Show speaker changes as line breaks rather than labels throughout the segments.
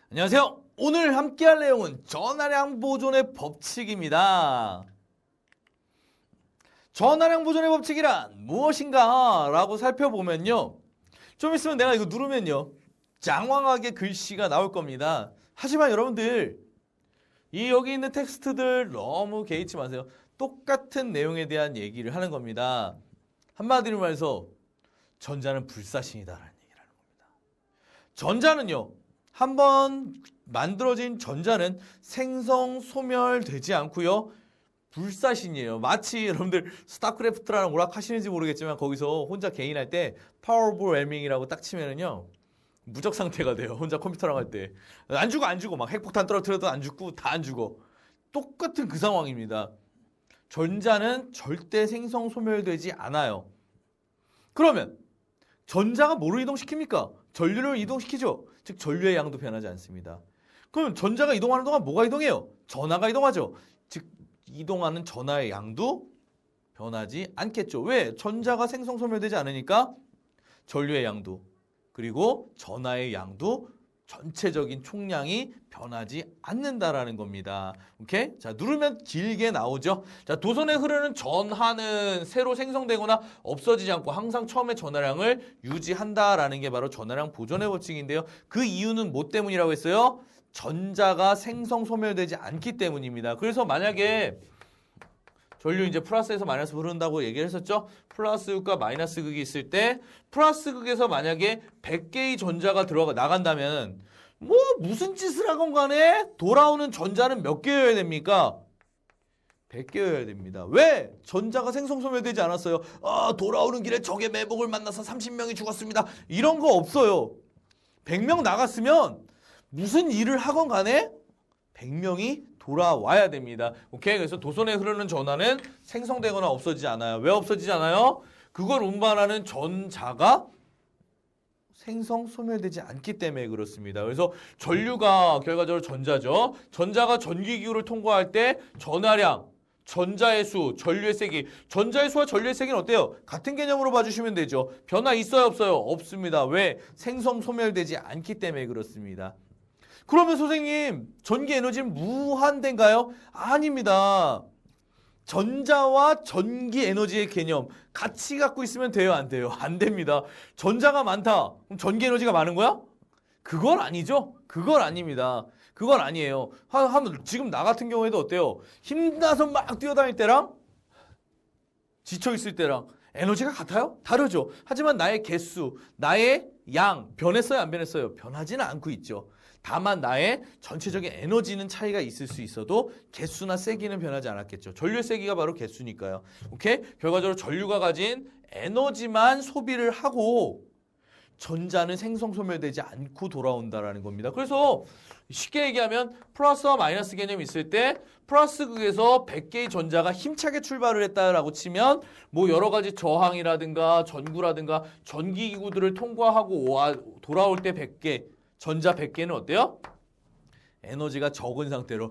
안녕하세요. 오늘 함께할 내용은 전하량 보존의 법칙입니다. 전하량 보존의 법칙이란 무엇인가? 라고 살펴보면요. 좀 있으면 내가 이거 누르면요. 장황하게 글씨가 나올 겁니다. 하지만 여러분들, 여기 있는 텍스트들 너무 개의치 마세요. 똑같은 내용에 대한 얘기를 하는 겁니다. 한마디로 말해서 전자는 불사신이다라는 얘기를 하는 겁니다. 전자는요. 한번 만들어진 전자는 생성, 소멸되지 않고요. 불사신이에요. 마치 여러분들 스타크래프트라는 오락 하시는지 모르겠지만 거기서 혼자 개인할 때 파워오버웰밍이라고 딱 치면은요. 무적 상태가 돼요. 혼자 컴퓨터랑 할 때. 안 죽어. 막 핵폭탄 떨어뜨려도 안 죽고 다 안 죽어. 똑같은 그 상황입니다. 전자는 절대 생성, 소멸되지 않아요. 그러면 전자가 뭐를 이동시킵니까? 전류를 이동시키죠. 즉 전류의 양도 변하지 않습니다. 그럼 전자가 이동하는 동안 뭐가 이동해요? 전하가 이동하죠. 즉 이동하는 전하의 양도 변하지 않겠죠. 왜? 전자가 생성 소멸되지 않으니까 전류의 양도 그리고 전하의 양도 전체적인 총량이 변하지 않는다라는 겁니다. 오케이? 자, 누르면 길게 나오죠. 자, 도선에 흐르는 전하는 새로 생성되거나 없어지지 않고 항상 처음에 전하량을 유지한다라는 게 바로 전하량 보존의 법칙인데요. 그 이유는 뭐 때문이라고 했어요? 전자가 생성 소멸되지 않기 때문입니다. 그래서 만약에 전류 이제 플러스에서 마이너스 흐른다고 얘기를 했었죠. 플러스 극과 마이너스 극이 있을 때 플러스 극에서 만약에 100개의 전자가 나간다면 뭐 무슨 짓을 하건 간에 돌아오는 전자는 몇 개여야 됩니까? 100개여야 됩니다. 왜? 전자가 생성 소멸되지 않았어요. 돌아오는 길에 적의 매복을 만나서 30명이 죽었습니다. 이런 거 없어요. 100명 나갔으면 무슨 일을 하건 간에 100명이 돌아와야 됩니다. 오케이? 그래서 도선에 흐르는 전하는 생성되거나 없어지지 않아요. 왜 없어지지 않아요? 그걸 운반하는 전자가 생성 소멸되지 않기 때문에 그렇습니다. 그래서 전류가 결과적으로 전자죠. 전자가 전기기구를 통과할 때 전하량, 전자의 수, 전류의 세기. 전자의 수와 전류의 세기는 어때요? 같은 개념으로 봐주시면 되죠. 변화 있어요? 없어요? 없습니다. 왜? 생성 소멸되지 않기 때문에 그렇습니다. 그러면 선생님, 전기 에너지는 무한대인가요? 아닙니다. 전자와 전기 에너지의 개념 같이 갖고 있으면 돼요? 안 돼요? 안 됩니다. 전자가 많다. 그럼 전기 에너지가 많은 거야? 그건 아니죠? 그건 아닙니다. 그건 아니에요. 지금 나 같은 경우에도 어때요? 힘나서 막 뛰어다닐 때랑 지쳐있을 때랑 에너지가 같아요? 다르죠. 하지만 나의 개수, 나의 양 변했어요? 안 변했어요? 변하지는 않고 있죠. 다만 나의 전체적인 에너지는 차이가 있을 수 있어도 개수나 세기는 변하지 않았겠죠. 전류의 세기가 바로 개수니까요. 오케이? 결과적으로 전류가 가진 에너지만 소비를 하고 전자는 생성 소멸되지 않고 돌아온다라는 겁니다. 그래서 쉽게 얘기하면 플러스와 마이너스 개념이 있을 때 플러스 극에서 100개의 전자가 힘차게 출발을 했다라고 치면 뭐 여러 가지 저항이라든가 전구라든가 전기기구들을 통과하고 돌아올 때 100개 전자 100개는 어때요? 에너지가 적은 상태로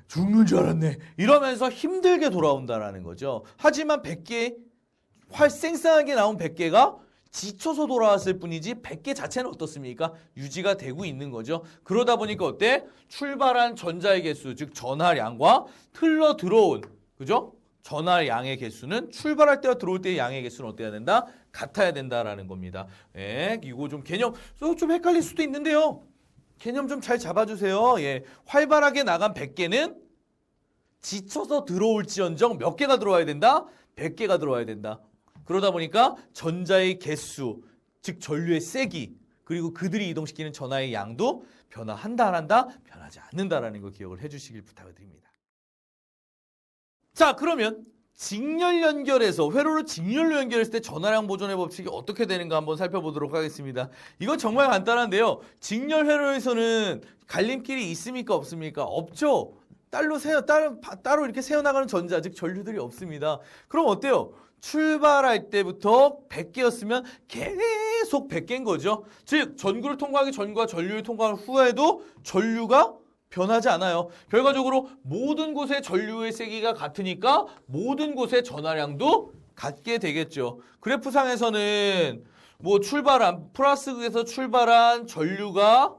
죽는 줄 알았네 이러면서 힘들게 돌아온다라는 거죠. 하지만 100개 쌩쌩하게 나온 100개가 지쳐서 돌아왔을 뿐이지 100개 자체는 어떻습니까? 유지가 되고 있는 거죠. 그러다 보니까 어때? 출발한 전자의 개수, 즉 전하량과 흘러 들어온, 그죠? 전하량의 개수는 출발할 때와 들어올 때의 양의 개수는 어때야 된다? 같아야 된다라는 겁니다. 예, 이거 좀 개념 좀 헷갈릴 수도 있는데요. 개념 좀 잘 잡아주세요. 예, 활발하게 나간 100개는 지쳐서 들어올지언정 몇 개가 들어와야 된다? 100개가 들어와야 된다. 그러다 보니까 전자의 개수, 즉 전류의 세기, 그리고 그들이 이동시키는 전하의 양도 변화한다, 안 한다? 변하지 않는다라는 거 기억을 해주시길 부탁을 드립니다. 자, 그러면 직렬 연결해서 회로를 직렬로 연결했을 때 전하량 보존의 법칙이 어떻게 되는가 한번 살펴보도록 하겠습니다. 이건 정말 간단한데요. 직렬 회로에서는 갈림길이 있습니까? 없습니까? 없죠. 따로 이렇게 새어나가는 전자, 즉 전류들이 없습니다. 그럼 어때요? 출발할 때부터 100개였으면 계속 100개인 거죠. 즉 전구를 통과하기 전과 전류를 통과한 후에도 전류가 변하지 않아요. 결과적으로 모든 곳의 전류의 세기가 같으니까 모든 곳의 전하량도 같게 되겠죠. 그래프상에서는 뭐 플러스극에서 출발한 전류가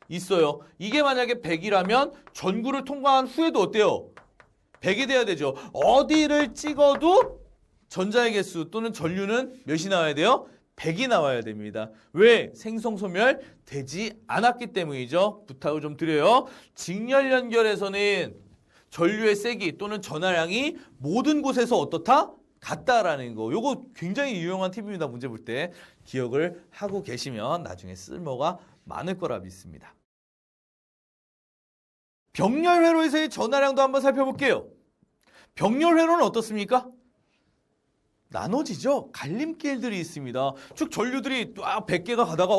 있어요. 이게 만약에 100이라면 전구를 통과한 후에도 어때요? 100이 돼야 되죠. 어디를 찍어도 전자의 개수 또는 전류는 몇이 나와야 돼요? 100이 나와야 됩니다. 왜? 생성소멸되지 않았기 때문이죠. 부탁을 좀 드려요. 직렬 연결에서는 전류의 세기 또는 전하량이 모든 곳에서 어떻다? 같다라는 거. 요거 굉장히 유용한 팁입니다. 문제 볼 때. 기억을 하고 계시면 나중에 쓸모가 많을 거라 믿습니다. 병렬회로에서의 전하량도 한번 살펴볼게요. 병렬회로는 어떻습니까? 나눠지죠. 갈림길들이 있습니다. 쭉 전류들이 딱 100개가 가다가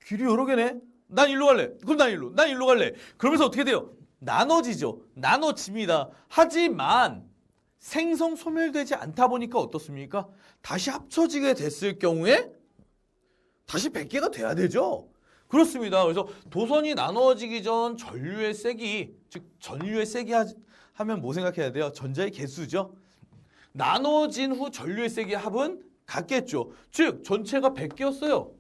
길이 여러 개네. 난 일로 갈래. 그럼 난 일로 갈래. 그러면서 어떻게 돼요? 나눠지죠. 나눠집니다. 하지만 생성 소멸되지 않다 보니까 어떻습니까? 다시 합쳐지게 됐을 경우에 다시 100개가 돼야 되죠. 그렇습니다. 그래서 도선이 나눠지기 전 전류의 세기, 즉 전류의 세기 하면 뭐 생각해야 돼요? 전자의 개수죠. 나눠진 후 전류의 세기의 합은 같겠죠. 즉 전체가 100개였어요.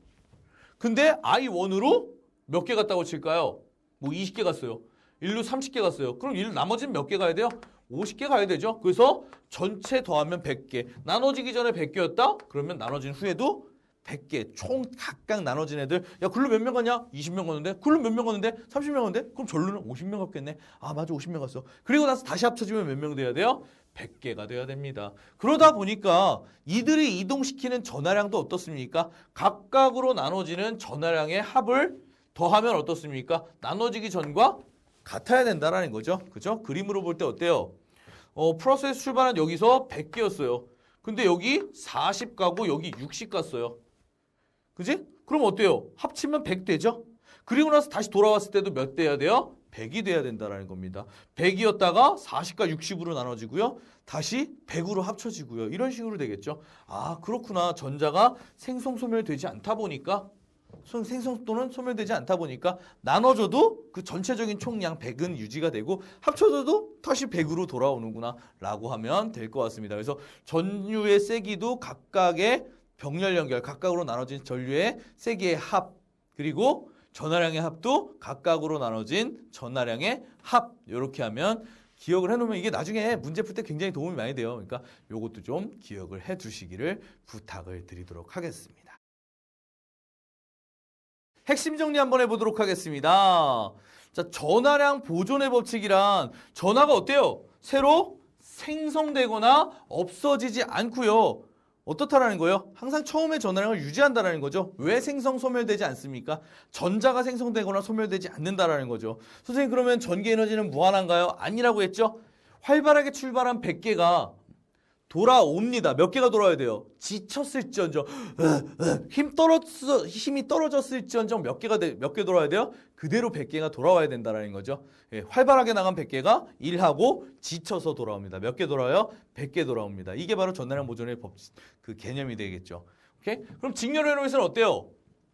근데 I1으로 몇 개 갔다고 칠까요? 뭐 20개 갔어요. 1로 30개 갔어요. 그럼 1 나머지는 몇 개 가야 돼요? 50개 가야 되죠. 그래서 전체 더하면 100개. 나눠지기 전에 100개였다? 그러면 나눠진 후에도 100개. 총 각각 나눠진 애들. 야, 글로 몇 명 갔냐? 20명 갔는데? 글로 몇 명 갔는데? 30명 갔는데? 그럼 전류는 50명 갔겠네. 아, 맞아. 50명 갔어. 그리고 나서 다시 합쳐지면 몇 명 돼야 돼요? 100개가 돼야 됩니다. 그러다 보니까 이들이 이동시키는 전하량도 어떻습니까? 각각으로 나눠지는 전하량의 합을 더하면 어떻습니까? 나눠지기 전과 같아야 된다라는 거죠. 그죠? 그림으로 볼 때 어때요? 플러스에서 출발한 여기서 100개였어요. 근데 여기 40 가고 여기 60 갔어요. 그지? 그럼 어때요? 합치면 100 되죠? 그리고 나서 다시 돌아왔을 때도 몇 돼야 돼요? 100이 돼야 된다라는 겁니다. 100이었다가 40과 60으로 나눠지고요. 다시 100으로 합쳐지고요. 이런 식으로 되겠죠. 아, 그렇구나. 전자가 생성 소멸되지 않다 보니까 생성 또는 소멸되지 않다 보니까 나눠줘도 그 전체적인 총량 100은 유지가 되고 합쳐져도 다시 100으로 돌아오는구나 라고 하면 될 것 같습니다. 그래서 전류의 세기도 각각의 병렬 연결, 각각으로 나눠진 전류의 세기의 합, 그리고 전하량의 합도 각각으로 나눠진 전하량의 합, 이렇게 하면 기억을 해놓으면 이게 나중에 문제 풀 때 굉장히 도움이 많이 돼요. 그러니까 이것도 좀 기억을 해두시기를 부탁을 드리도록 하겠습니다. 핵심 정리 한번 해보도록 하겠습니다. 자, 전하량 보존의 법칙이란 전하가 어때요? 새로 생성되거나 없어지지 않고요. 어떻다라는 거예요? 항상 처음에 전하량을 유지한다라는 거죠. 왜 생성 소멸되지 않습니까? 전자가 생성되거나 소멸되지 않는다라는 거죠. 선생님, 그러면 전기 에너지는 무한한가요? 아니라고 했죠? 활발하게 출발한 100개가 돌아옵니다. 몇 개가 돌아야 돼요? 지쳤을지언정, 힘이 떨어졌을지언정 몇 개 돌아야 돼요? 그대로 100개가 돌아와야 된다는 거죠. 예, 활발하게 나간 100개가 일하고 지쳐서 돌아옵니다. 몇 개 돌아와요? 100개 돌아옵니다. 이게 바로 전하량 보존의 그 개념이 되겠죠. 오케이? 그럼 직렬회로에서는 어때요?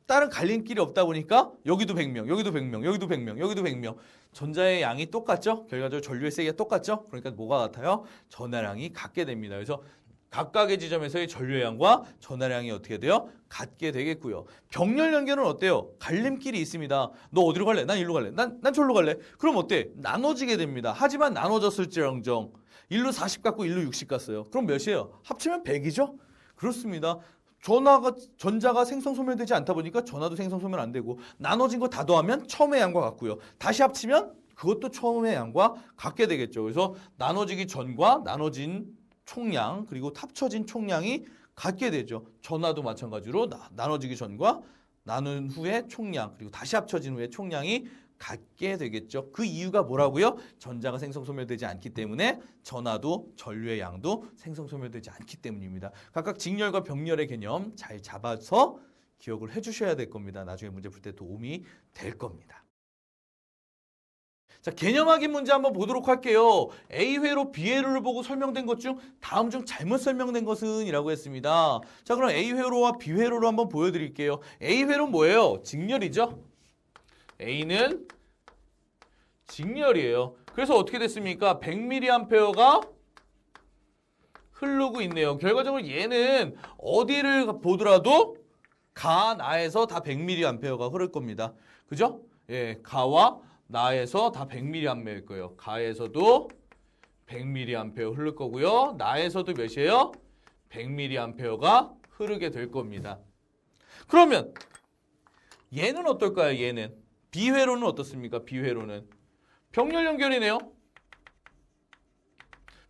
다른 갈림길이 없다 보니까 여기도 100명, 여기도 100명, 여기도 100명, 여기도 100명. 전자의 양이 똑같죠? 결과적으로 전류의 세기가 똑같죠? 그러니까 뭐가 같아요? 전하량이 같게 됩니다. 그래서 각각의 지점에서의 전류의 양과 전하량이 어떻게 돼요? 같게 되겠고요. 병렬 연결은 어때요? 갈림길이 있습니다. 너 어디로 갈래? 난 일로 갈래. 난 저로 갈래. 그럼 어때? 나눠지게 됩니다. 하지만 나눠졌을지언정 1로 40 갔고 1로 60 갔어요. 그럼 몇이에요? 합치면 100이죠? 그렇습니다. 전자가 생성 소멸되지 않다 보니까 전하도 생성 소멸 안 되고 나눠진 거 다 더하면 처음의 양과 같고요. 다시 합치면 그것도 처음의 양과 같게 되겠죠. 그래서 나눠지기 전과 나눠진 총량 그리고 합쳐진 총량이 같게 되죠. 전하도 마찬가지로 나눠지기 전과 나눈 후에 총량 그리고 다시 합쳐진 후에 총량이 같게 되겠죠. 그 이유가 뭐라고요? 전자가 생성 소멸되지 않기 때문에 전하도 전류의 양도 생성 소멸되지 않기 때문입니다. 각각 직렬과 병렬의 개념 잘 잡아서 기억을 해주셔야 될 겁니다. 나중에 문제 풀 때 도움이 될 겁니다. 자, 개념 확인 문제 한번 보도록 할게요. A회로 B회로를 보고 설명된 것 중 다음 중 잘못 설명된 것은? 이라고 했습니다. 자, 그럼 A회로와 B회로를 한번 보여드릴게요. A회로는 뭐예요? 직렬이죠. A는 직렬이에요. 그래서 어떻게 됐습니까? 100mA가 흐르고 있네요. 결과적으로 얘는 어디를 보더라도 가, 나에서 다 100mA가 흐를 겁니다. 그죠? 예, 가와 나에서 다 100mA일 거예요. 가에서도 100mA 흐를 거고요. 나에서도 몇이에요? 100mA가 흐르게 될 겁니다. 그러면 얘는 어떨까요? 얘는 비회로는 어떻습니까? 비회로는 병렬 연결이네요.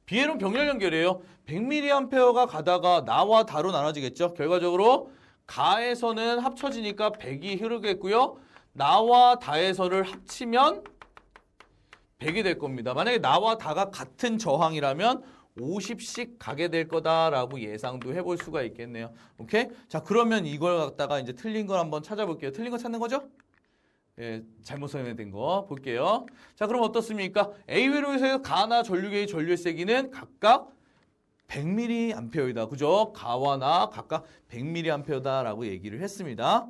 비회로는 병렬 연결이에요. 100mA가 가다가 나와 다로 나눠지겠죠. 결과적으로 가에서는 합쳐지니까 100이 흐르겠고요. 나와 다에서를 합치면 100이 될 겁니다. 만약에 나와 다가 같은 저항이라면 50씩 가게 될 거다라고 예상도 해볼 수가 있겠네요. 오케이? 자, 그러면 이걸 갖다가 이제 틀린 걸 한번 찾아볼게요. 틀린 거 찾는 거죠? 예, 잘못 설명된 거 볼게요. 자, 그럼 어떻습니까? A 회로에서 가나 전류계의 전류의 세기는 각각 100mA이다. 그죠? 가와 나 각각 100mA다라고 얘기를 했습니다.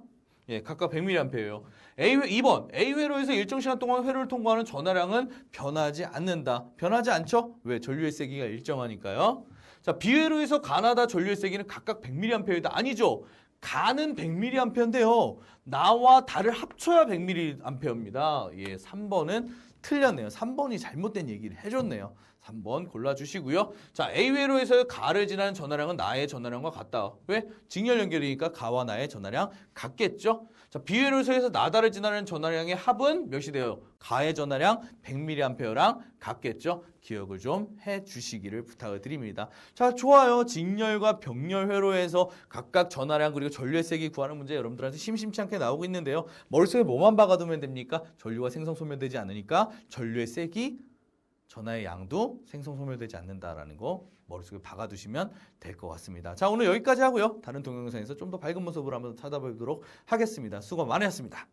예, 각각 100mA예요. 2번. A 회로에서 일정 시간 동안 회로를 통과하는 전하량은 변하지 않는다. 변하지 않죠? 왜? 전류의 세기가 일정하니까요. 자, B 회로에서 가나다 전류의 세기는 각각 100mA이다. 아니죠. 가는 100mA인데요. 나와 다를 합쳐야 100mA입니다. 예, 3번은 틀렸네요. 3번이 잘못된 얘기를 해줬네요. 3번 골라주시고요. 자, A 회로에서 가를 지나는 전하량은 나의 전하량과 같다. 왜? 직렬 연결이니까 가와 나의 전하량 같겠죠? 자, B 회로에서 나다를 지나는 전하량의 합은 몇이 돼요? 가의 전하량 100mA랑 같겠죠? 기억을 좀 해주시기를 부탁을 드립니다. 자, 좋아요. 직렬과 병렬 회로에서 각각 전하량 그리고 전류의 세기 구하는 문제 여러분들한테 심심치 않게 나오고 있는데요. 머릿속에 뭐만 박아두면 됩니까? 전류가 생성 소멸되지 않으니까 전류의 세기, 전하의 양도 생성 소멸되지 않는다라는 거 머릿속에 박아두시면 될 것 같습니다. 자, 오늘 여기까지 하고요. 다른 동영상에서 좀 더 밝은 모습으로 한번 찾아보도록 하겠습니다. 수고 많으셨습니다.